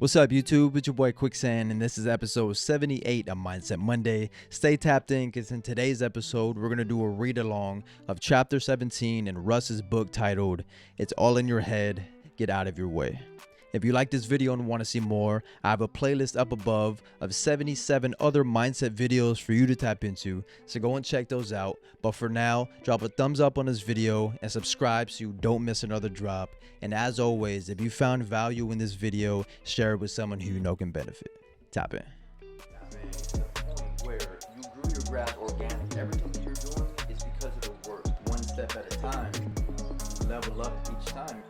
What's up, YouTube? It's your boy Quicksand, and this is episode 78 of Mindset Monday. Stay tapped in, because in today's episode, we're going to do a read-along of Chapter 17 in Russ's book titled, It's All in Your Head, Get Out of Your Way. If you like this video and want to see more, I have a playlist up above of 77 other mindset videos for you to tap into, so go and check those out. But for now, drop a thumbs up on this video and subscribe so you don't miss another drop. And as always, if you found value in this video, share it with someone who you know can benefit. Tap in. The point where you grew your grass organic, everything that you're doing is because of the work, one step at a time, level up each time.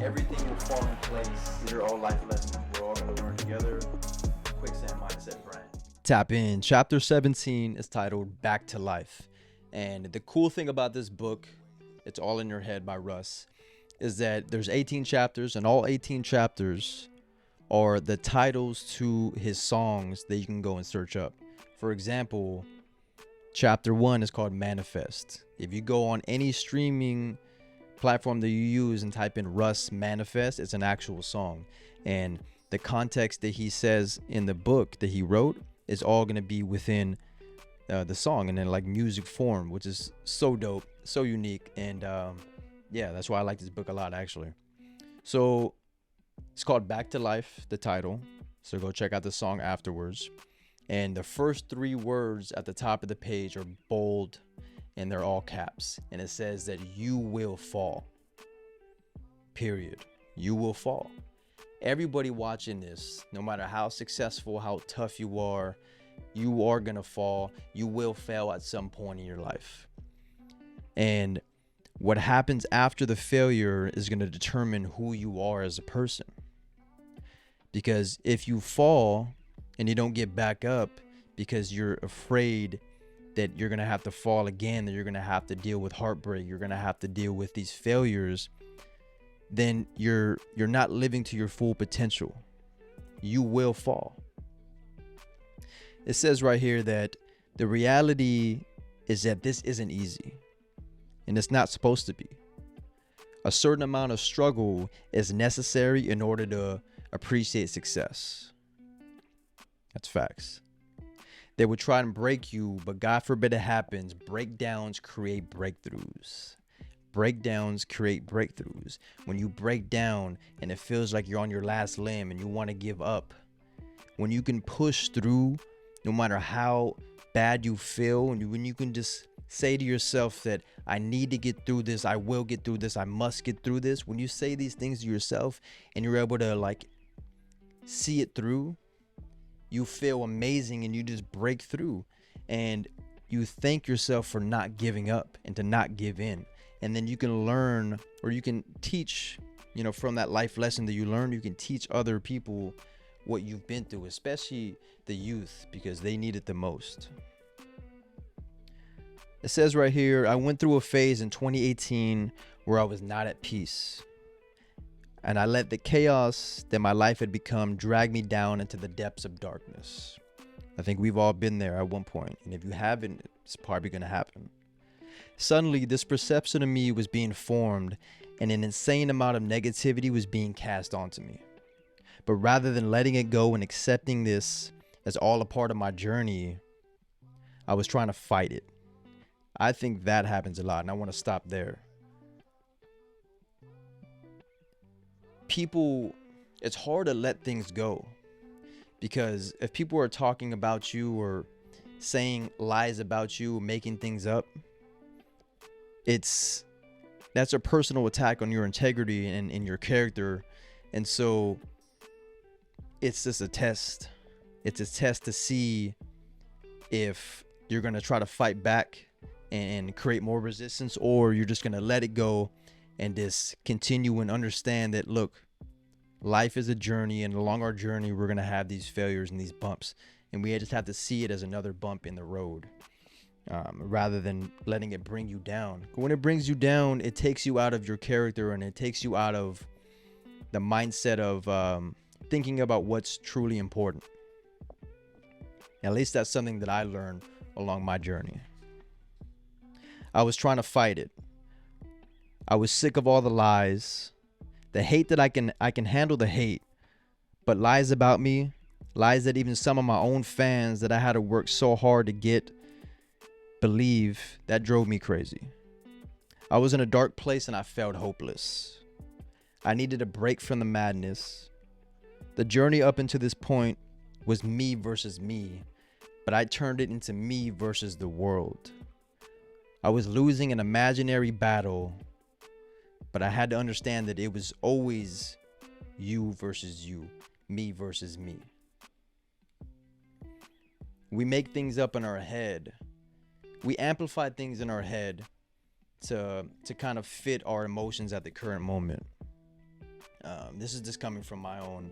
Everything will fall in place. These are all life lessons we're all going to learn together. Quicksand Mindset Brand. Tap in. Chapter 17 is titled Back to Life. And the cool thing about this book, It's All in Your Head by Russ, is that there's 18 chapters, and all 18 chapters are the titles to his songs that you can go and search up. For example, chapter 1 is called Manifest. If you go on any streaming platform that you use and type in Russ Manifest, it's an actual song, and the context that he says in the book that he wrote is all going to be within the song, and then like music form, which is so dope, so unique. And yeah, that's why I like this book a lot, actually. So it's called Back to Life, the title, so go check out the song afterwards. And the first 3 words at the top of the page are bold, and they're all caps, and it says that you will fall, period. You will fall. Everybody watching this, no matter how successful, how tough you are gonna fall. You will fail at some point in your life, and what happens after the failure is going to determine who you are as a person. Because if you fall and you don't get back up because you're afraid that you're going to have to fall again, that you're going to have to deal with heartbreak, you're going to have to deal with these failures, then you're not living to your full potential. You will fall. It says right here that the reality is that this isn't easy, and it's not supposed to be. A certain amount of struggle is necessary in order to appreciate success. That's facts. They would try and break you, but God forbid it happens. Breakdowns create breakthroughs. Breakdowns create breakthroughs. When you break down and it feels like you're on your last limb and you want to give up, when you can push through, no matter how bad you feel, and when you can just say to yourself that I need to get through this, I will get through this, I must get through this. When you say these things to yourself and you're able to like see it through, you feel amazing, and you just break through, and you thank yourself for not giving up and to not give in. And then you can learn, or you can teach, from that life lesson that you learned, you can teach other people what you've been through, especially the youth, because they need it the most. It says right here, I went through a phase in 2018 where I was not at peace, and I let the chaos that my life had become drag me down into the depths of darkness. I think we've all been there at one point, and if you haven't, it's probably going to happen. Suddenly, this perception of me was being formed, and an insane amount of negativity was being cast onto me. But rather than letting it go and accepting this as all a part of my journey, I was trying to fight it. I think that happens a lot, and I want to stop there. People, it's hard to let things go, because if people are talking about you or saying lies about you or making things up, that's a personal attack on your integrity and in your character. And so it's just a test. It's a test to see if you're going to try to fight back and create more resistance, or you're just going to let it go and just continue and understand that, look, life is a journey, and along our journey, we're going to have these failures and these bumps, and we just have to see it as another bump in the road, rather than letting it bring you down. When it brings you down, it takes you out of your character, and it takes you out of the mindset of thinking about what's truly important. At least that's something that I learned along my journey. I was trying to fight it. I was sick of all the lies. The hate that I can handle the hate, But lies about me, lies that even some of my own fans that I had to work so hard to get believe, that drove me crazy. I was in a dark place and I felt hopeless. I needed a break from the madness. The journey up until this point was me versus me, but I turned it into me versus the world. I was losing an imaginary battle, but I had to understand that it was always you versus you, me versus me. We make things up in our head. We amplify things in our head to kind of fit our emotions at the current moment. This is just coming from my own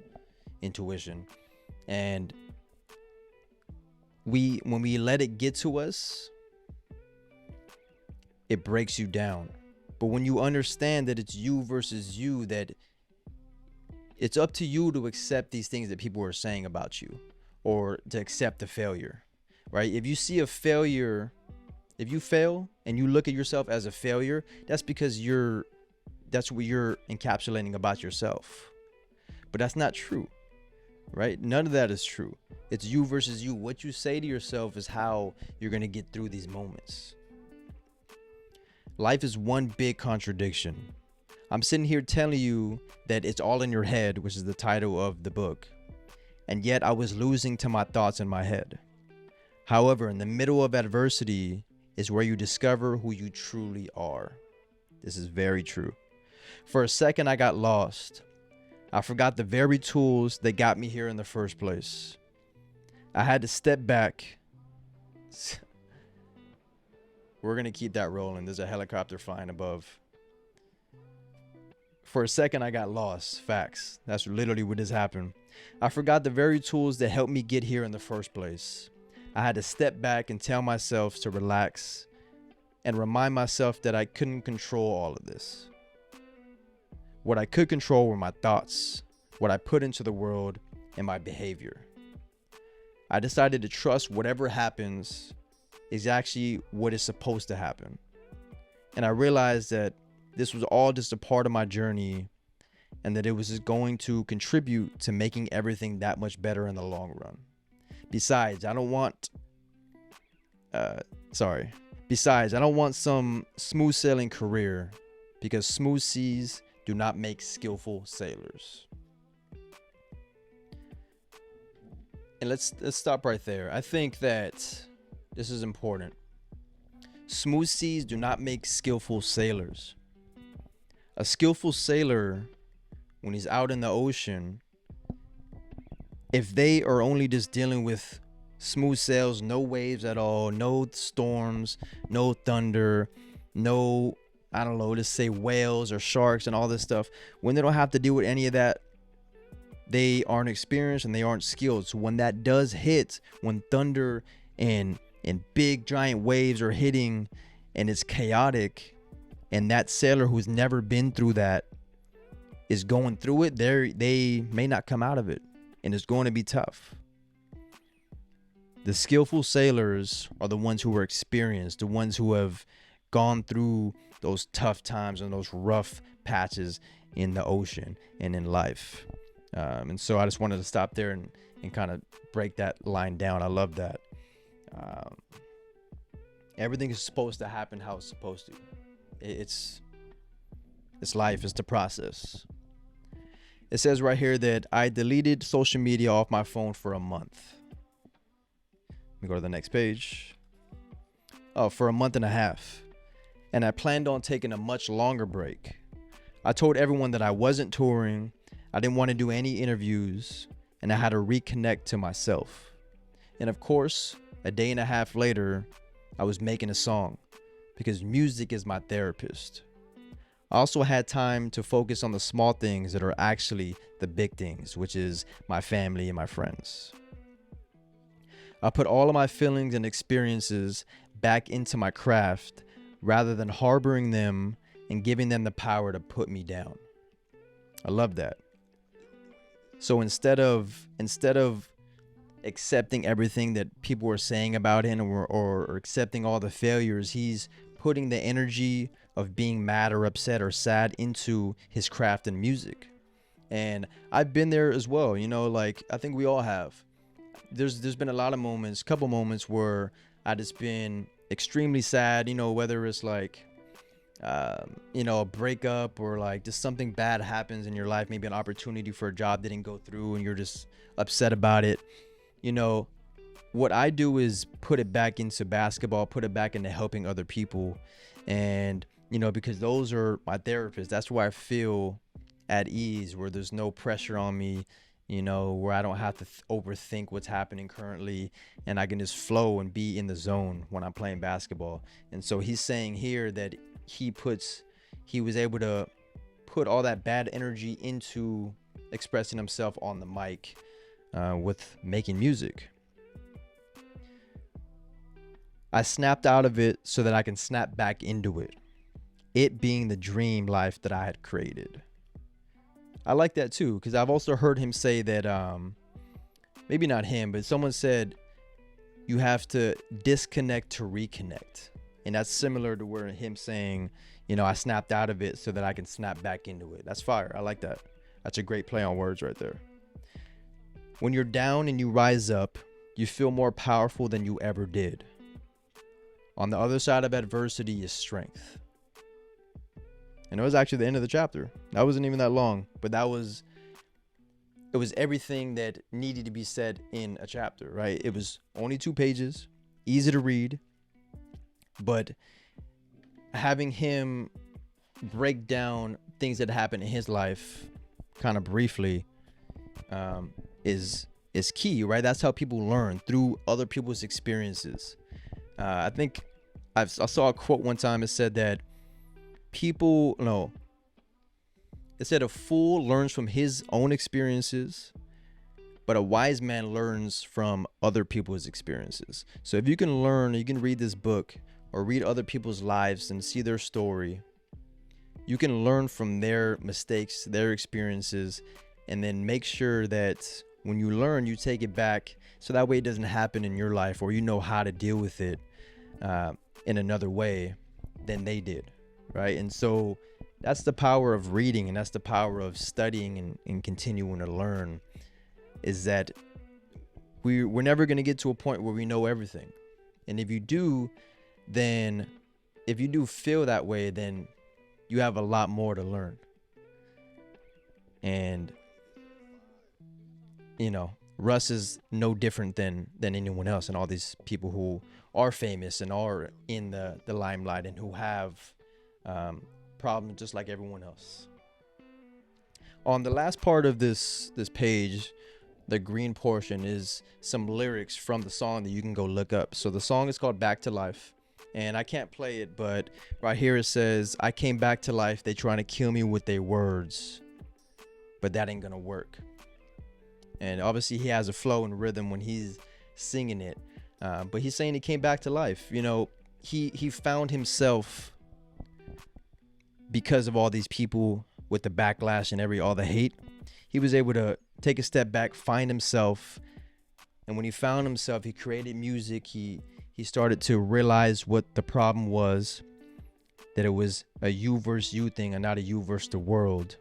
intuition. And when we let it get to us, it breaks you down. But when you understand that it's you versus you, that it's up to you to accept these things that people are saying about you, or to accept the failure, right? If you see a failure, if you fail and you look at yourself as a failure, that's because that's what you're encapsulating about yourself. But that's not true, right? None of that is true. It's you versus you. What you say to yourself is how you're going to get through these moments. Life is one big contradiction. I'm sitting here telling you that it's all in your head, which is the title of the book. And yet I was losing to my thoughts in my head. However, in the middle of adversity is where you discover who you truly are. This is very true. For a second, I got lost. I forgot the very tools that got me here in the first place. I had to step back. We're going to keep that rolling. There's a helicopter flying above. For a second, I got lost. Facts. That's literally what just happened. I forgot the very tools that helped me get here in the first place. I had to step back and tell myself to relax and remind myself that I couldn't control all of this. What I could control were my thoughts, what I put into the world, and my behavior. I decided to trust whatever happens is actually what is supposed to happen. And I realized that this was all just a part of my journey, and that it was just going to contribute to making everything that much better in the long run. Besides, I don't want some smooth sailing career, because smooth seas do not make skillful sailors. And let's stop right there. I think that this is important. Smooth seas do not make skillful sailors. A skillful sailor, when he's out in the ocean, if they are only just dealing with smooth sails, no waves at all, no storms, no thunder, no, I don't know, just say whales or sharks and all this stuff, when they don't have to deal with any of that, they aren't experienced and they aren't skilled. So when that does hit, when thunder and big giant waves are hitting and it's chaotic, and that sailor who's never been through that is going through it, they may not come out of it, and it's going to be tough. The skillful sailors are the ones who are experienced, the ones who have gone through those tough times and those rough patches in the ocean and in life. And so I just wanted to stop there and kind of break that line down. I love that. Everything is supposed to happen how it's supposed to. It's life. It's the process. It says right here that I deleted social media off my phone for a month. Let me go to the next page. Oh, for a month and a half. And I planned on taking a much longer break. I told everyone that I wasn't touring. I didn't want to do any interviews, and I had to reconnect to myself. And of course, a day and a half later, I was making a song, because music is my therapist. I also had time to focus on the small things that are actually the big things, which is my family and my friends. I put all of my feelings and experiences back into my craft rather than harboring them and giving them the power to put me down. I love that. So instead of accepting everything that people were saying about him, or accepting all the failures, he's putting the energy of being mad or upset or sad into his craft and music. And I've been there as well, you know, like I think we all have. There's been a lot of moments, couple moments where I just been extremely sad, you know, whether it's like you know, a breakup or like just something bad happens in your life, maybe an opportunity for a job didn't go through and you're just upset about it. You know, what I do is put it back into basketball, put it back into helping other people. And, you know, because those are my therapists, that's where I feel at ease, where there's no pressure on me, you know, where I don't have to overthink what's happening currently, and I can just flow and be in the zone when I'm playing basketball. And so he's saying here that he was able to put all that bad energy into expressing himself on the mic with making music. I snapped out of it so that I can snap back into it. It being the dream life that I had created. I like that too, because I've also heard him say that, maybe not him, but someone said you have to disconnect to reconnect. And that's similar to where him saying, you know, I snapped out of it so that I can snap back into it. That's fire. I like that. That's a great play on words right there. When you're down and you rise up, you feel more powerful than you ever did. On the other side of adversity is strength. And it was actually the end of the chapter. That wasn't even that long, but it was everything that needed to be said in a chapter, right? It was only 2 pages, easy to read, but having him break down things that happened in his life kind of briefly is key, right? That's how people learn, through other people's experiences. I think I saw a quote one time. It said that it said a fool learns from his own experiences, but a wise man learns from other people's experiences. So if you can learn, you can read this book or read other people's lives and see their story, you can learn from their mistakes, their experiences, and then make sure that when you learn, you take it back so that way it doesn't happen in your life, or you know how to deal with it in another way than they did, right? And so that's the power of reading, and that's the power of studying and continuing to learn, is that we're never going to get to a point where we know everything. And if you do feel that way, then you have a lot more to learn. And, you know, Russ is no different than anyone else, and all these people who are famous and are in the limelight and who have problems just like everyone else. On the last part of this page, the green portion, is some lyrics from the song that you can go look up. So the song is called Back to Life, and I can't play it, but right here it says, I came back to life, they trying to kill me with their words, but that ain't gonna work. And obviously he has a flow and rhythm when he's singing it, but he's saying he came back to life. You know, he found himself because of all these people with the backlash and all the hate. He was able to take a step back, find himself, and when he found himself, he created music. He started to realize what the problem was, that it was a you versus you thing and not a you versus the world.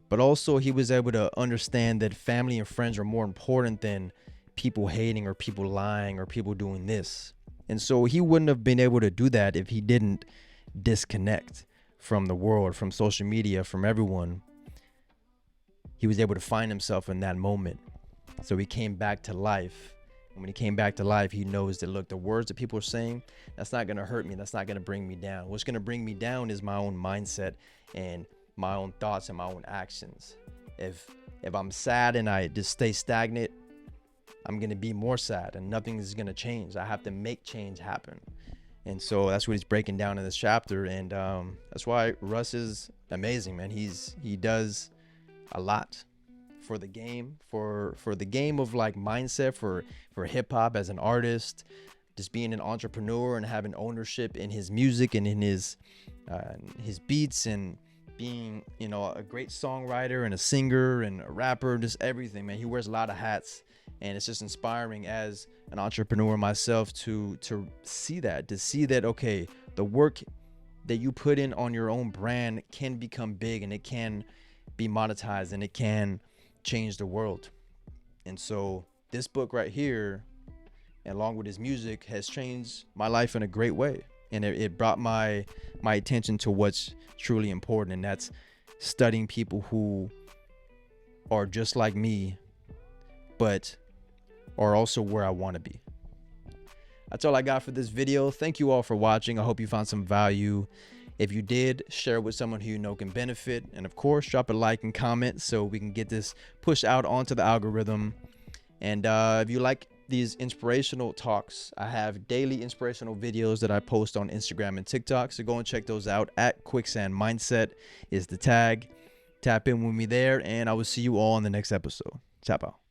But also he was able to understand that family and friends are more important than people hating or people lying or people doing this. And so he wouldn't have been able to do that if he didn't disconnect from the world, from social media, from everyone. He was able to find himself in that moment. So he came back to life. And when he came back to life, he knows that, look, the words that people are saying, that's not going to hurt me. That's not going to bring me down. What's going to bring me down is my own mindset and my own thoughts and my own actions. If I'm sad and I just stay stagnant, I'm going to be more sad and nothing is going to change. I have to make change happen. And so that's what he's breaking down in this chapter. And that's why Russ is amazing, man. He does a lot for the game, for the game of like mindset, for hip hop as an artist, just being an entrepreneur and having ownership in his music and in his beats, and being, you know, a great songwriter and a singer and a rapper, just everything, man. He wears a lot of hats, and it's just inspiring as an entrepreneur myself to see that, okay, the work that you put in on your own brand can become big, and it can be monetized and it can change the world. And so this book right here, along with his music, has changed my life in a great way. And it brought my attention to what's truly important, and that's studying people who are just like me, but are also where I want to be. That's all I got for this video. Thank you all for watching. I hope you found some value. If you did, share it with someone who you know can benefit. And of course, drop a like and comment so we can get this pushed out onto the algorithm. And if you like these inspirational talks, I have daily inspirational videos that I post on Instagram and TikTok. So go and check those out at Quicksand Mindset is the tag. Tap in with me there, and I will see you all in the next episode. Tap out.